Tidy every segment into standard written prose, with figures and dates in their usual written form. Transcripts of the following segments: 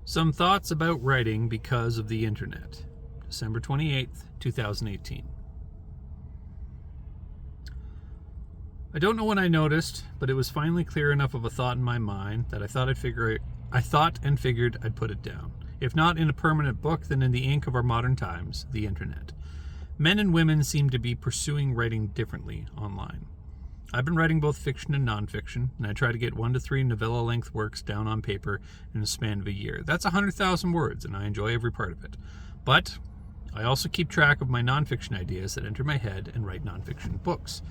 Some thoughts about writing because of the internet. December 28th, 2018. I don't know when I noticed, but it was finally clear enough of a thought in my mind that I thought and figured I'd put it down. If not in a permanent book, then in the ink of our modern times, the internet. Men and women seem to be pursuing writing differently online. I've been writing both fiction and nonfiction, and I try to get 1 to 3 novella-length works down on paper in the span of a year. That's 100,000 words, and I enjoy every part of it. But I also keep track of my nonfiction ideas that enter my head and write nonfiction books.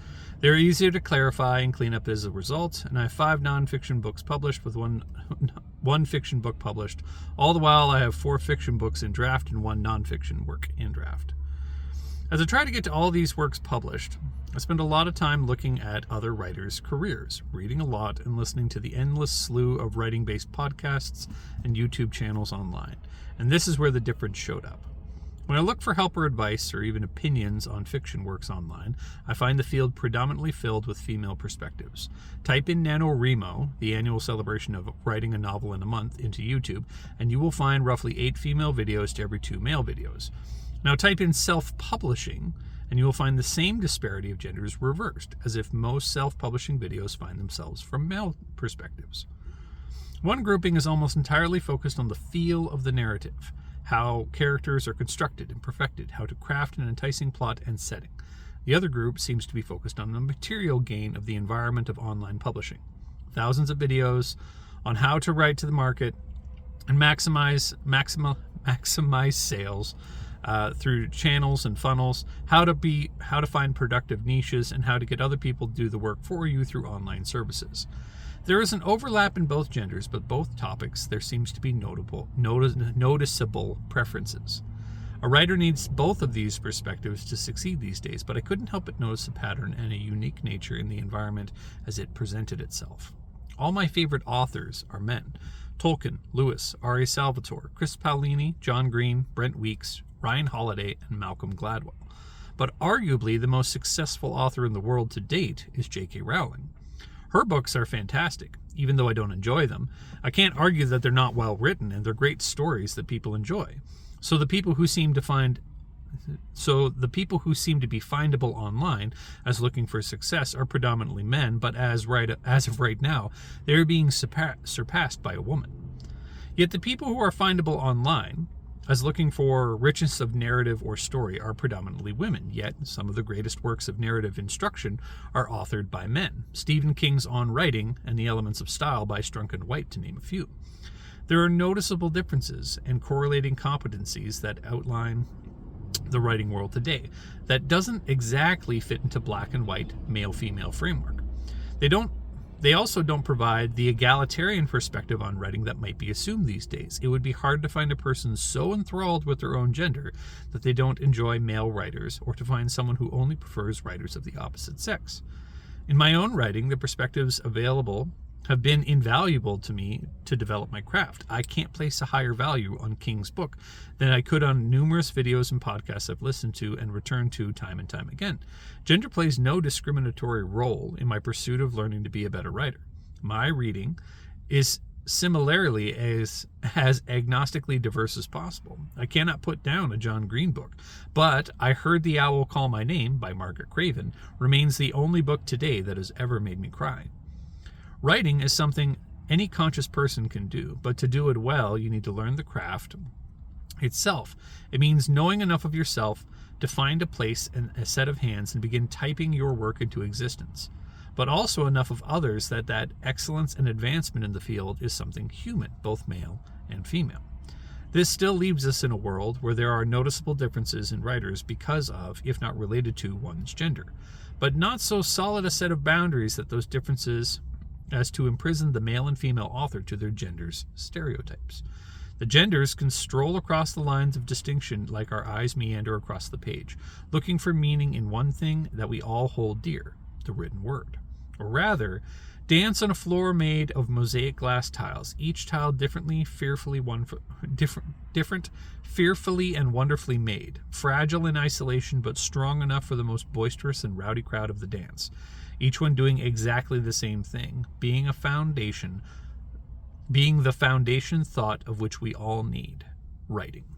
They're easier to clarify and clean up as a result, and I have 5 nonfiction books published with one fiction book published. All the while, I have 4 fiction books in draft and 1 nonfiction work in draft. As I try to get to all these works published, I spend a lot of time looking at other writers' careers, reading a lot, and listening to the endless slew of writing-based podcasts and YouTube channels online. And this is where the difference showed up. When I look for help or advice or even opinions on fiction works online, I find the field predominantly filled with female perspectives. Type in NaNoWriMo, the annual celebration of writing a novel in a month, into YouTube, and you will find roughly 8 female videos to every 2 male videos. Now type in self-publishing, and you will find the same disparity of genders reversed, as if most self-publishing videos find themselves from male perspectives. One grouping is almost entirely focused on the feel of the narrative, how characters are constructed and perfected, how to craft an enticing plot and setting. The other group seems to be focused on the material gain of the environment of online publishing. Thousands of videos on how to write to the market and maximize sales through channels and funnels, how to find productive niches, and how to get other people to do the work for you through online services. There is an overlap in both genders, but both topics there seems to be noticeable preferences. A writer needs both of these perspectives to succeed these days, but I couldn't help but notice a pattern and a unique nature in the environment as it presented itself. All my favorite authors are men: Tolkien, Lewis, R.A. Salvatore, Chris Paolini, John Green, Brent Weeks, Ryan Holiday, and Malcolm Gladwell. But arguably the most successful author in the world to date is J.K. Rowling. Her books are fantastic, even though I don't enjoy them. I can't argue that they're not well written, and they're great stories that people enjoy. So the people who seem to be findable online as looking for success are predominantly men, but as of right now, they're being surpassed by a woman. Yet the people who are findable online as looking for richness of narrative or story are predominantly women, yet some of the greatest works of narrative instruction are authored by men. Stephen King's On Writing and the Elements of Style by Strunk and White, to name a few. There are noticeable differences and correlating competencies that outline the writing world today that doesn't exactly fit into black and white male-female framework. They also don't provide the egalitarian perspective on writing that might be assumed these days. It would be hard to find a person so enthralled with their own gender that they don't enjoy male writers, or to find someone who only prefers writers of the opposite sex. In my own writing, the perspectives available have been invaluable to me to develop my craft. I can't place a higher value on King's book than I could on numerous videos and podcasts I've listened to and returned to time and time again. Gender plays no discriminatory role in my pursuit of learning to be a better writer. My reading is similarly as agnostically diverse as possible. I cannot put down a John Green book, but I Heard the Owl Call My Name by Margaret Craven remains the only book today that has ever made me cry. Writing is something any conscious person can do, but to do it well, you need to learn the craft itself. It means knowing enough of yourself to find a place and a set of hands and begin typing your work into existence, but also enough of others that excellence and advancement in the field is something human, both male and female. This still leaves us in a world where there are noticeable differences in writers because of, if not related to, one's gender, but not so solid a set of boundaries that those differences as to imprison the male and female author to their genders' stereotypes. The genders can stroll across the lines of distinction like our eyes meander across the page, looking for meaning in one thing that we all hold dear, the written word. Or rather, dance on a floor made of mosaic glass tiles, each tile fearfully and wonderfully made, fragile in isolation but strong enough for the most boisterous and rowdy crowd of the dance. Each one doing exactly the same thing, being a foundation being the foundation thought of which we all need, writing.